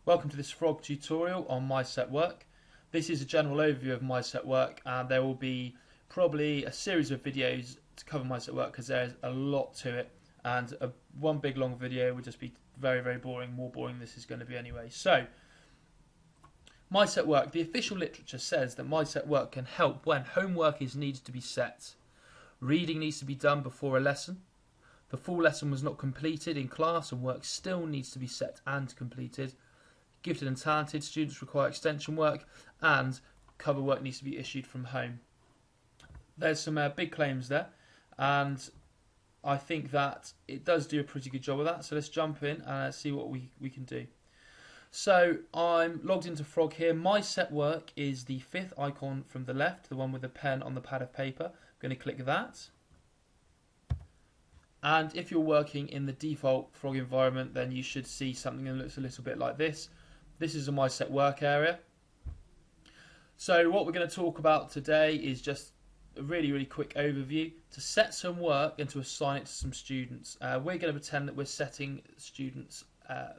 Welcome to this Frog tutorial on MySetWork. This is a general overview of MySetWork, and there will be probably a series of videos to cover MySetWork because there's a lot to it, and one big long video would just be very boring, more boring than this is going to be anyway. So MySetWork, the official literature says that MySetWork can help when homework is needed to be set, reading needs to be done before a lesson, the full lesson was not completed in class and work still needs to be set and completed, gifted and talented students require extension work, and cover work needs to be issued from home. There's some big claims there, and I think that it does do a pretty good job of that. So let's jump in and see what we can do. So I'm logged into Frog here. MySetWork is the fifth icon from the left, the one with the pen on the pad of paper. I'm going to click that. And if you're working in the default Frog environment, then you should see something that looks a little bit like this. This is a MySetWork area. So what we're going to talk about today is just a really quick overview to set some work and to assign it to some students. We're going to pretend that we're setting students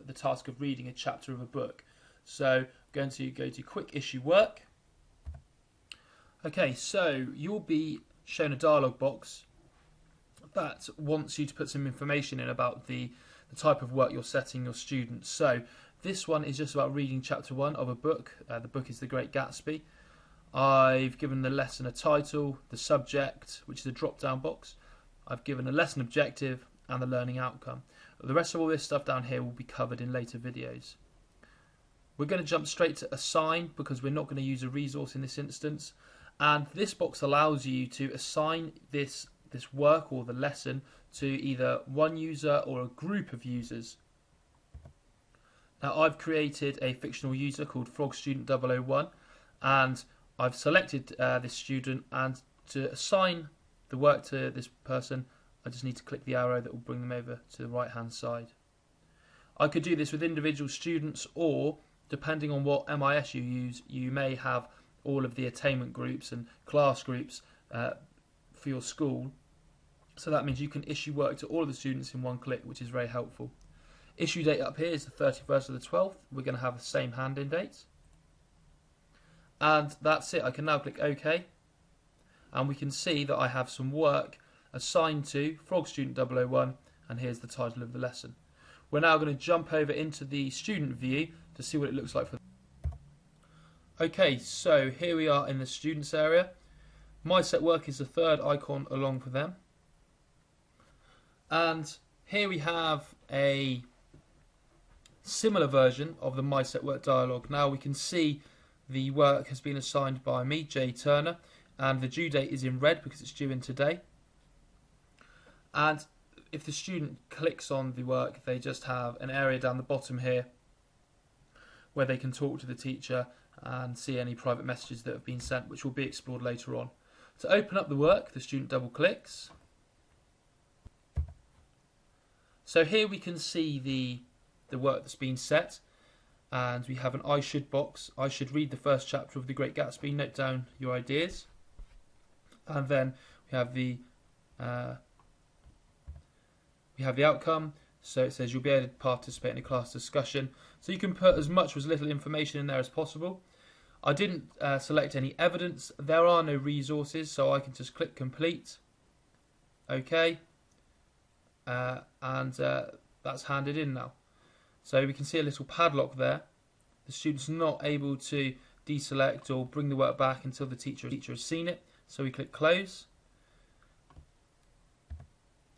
the task of reading a chapter of a book. So I'm going to go to quick issue work. Okay, so you'll be shown a dialog box that wants you to put some information in about the type of work you're setting your students. So this one is just about reading chapter 1 of a book. The book is The Great Gatsby. I've given the lesson a title, the subject, which is a drop-down box. I've given a lesson objective and the learning outcome. The rest of all this stuff down here will be covered in later videos. We're going to jump straight to assign because we're not going to use a resource in this instance. And this box allows you to assign this work or the lesson to either one user or a group of users. Now I've created a fictional user called Frog Student 001, and I've selected this student, and to assign the work to this person I just need to click the arrow that will bring them over to the right hand side. I could do this with individual students, or depending on what MIS you use, you may have all of the attainment groups and class groups for your school. So that means you can issue work to all of the students in one click, which is very helpful. Issue date up here is the 31st of the 12th. We're going to have the same hand-in date. And that's it. I can now click OK. And we can see that I have some work assigned to Frog Student 001, and here's the title of the lesson. We're now going to jump over into the student view to see what it looks like for them. Okay, so here we are in the students area. MySetWork is the third icon along for them. And here we have a similar version of the MySetWork dialog. Now we can see the work has been assigned by me, Jay Turner, and the due date is in red because it's due in today. And if the student clicks on the work, they just have an area down the bottom here where they can talk to the teacher and see any private messages that have been sent, which will be explored later on. To open up the work, the student double clicks. So here we can see the work that's been set, and we have an I should box. I should read the first chapter of The Great Gatsby, note down your ideas. And then we have the outcome. So it says you'll be able to participate in a class discussion. So you can put as much or as little information in there as possible. I didn't select any evidence. There are no resources, so I can just click complete. OK. And that's handed in now. So we can see a little padlock there. The student's not able to deselect or bring the work back until the teacher has seen it. So we click close.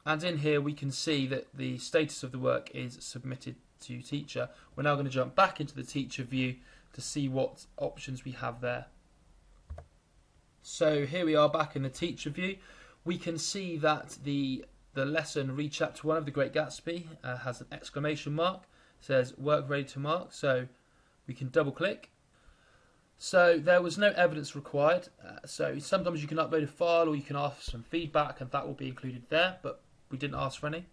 And in here we can see that the status of the work is submitted to teacher. We're now going to jump back into the teacher view to see what options we have there. So here we are back in the teacher view. We can see that the lesson read chapter 1 of The Great Gatsby has an exclamation mark. It says work ready to mark, so we can double click. So there was no evidence required, so sometimes you can upload a file or you can ask for some feedback and that will be included there, but we didn't ask for any.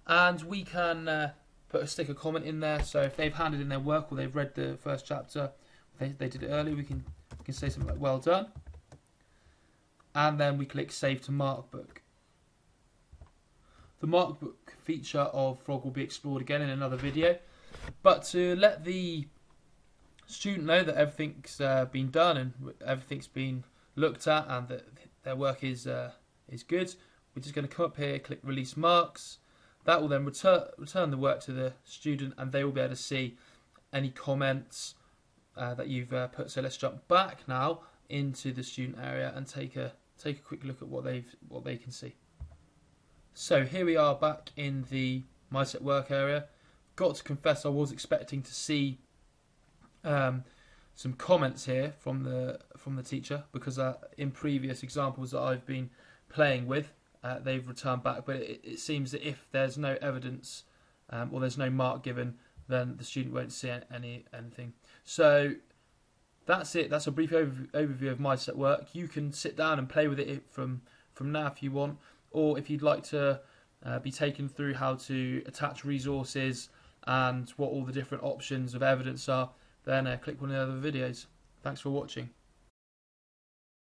And we can put a sticker comment in there, so if they've handed in their work or they've read the first chapter, they did it early, we can say something like well done. And then we click save to Markbook. The Markbook feature of Frog will be explored again in another video. But to let the student know that everything's been done and everything's been looked at and that their work is good, we're just going to come up here, click release marks. That will then return the work to the student, and they will be able to see any comments that you've put. So let's jump back now into the student area and take a quick look at what they can see. So here we are back in the My Set Work area. Got to confess, I was expecting to see some comments here from the teacher, because in previous examples that I've been playing with, they've returned back. But it seems that if there's no evidence or there's no mark given, then the student won't see anything. So that's it. That's a brief overview of My Set Work. You can sit down and play with it from now if you want, or if you'd like to be taken through how to attach resources and what all the different options of evidence are, then click one of the other videos. Thanks for watching.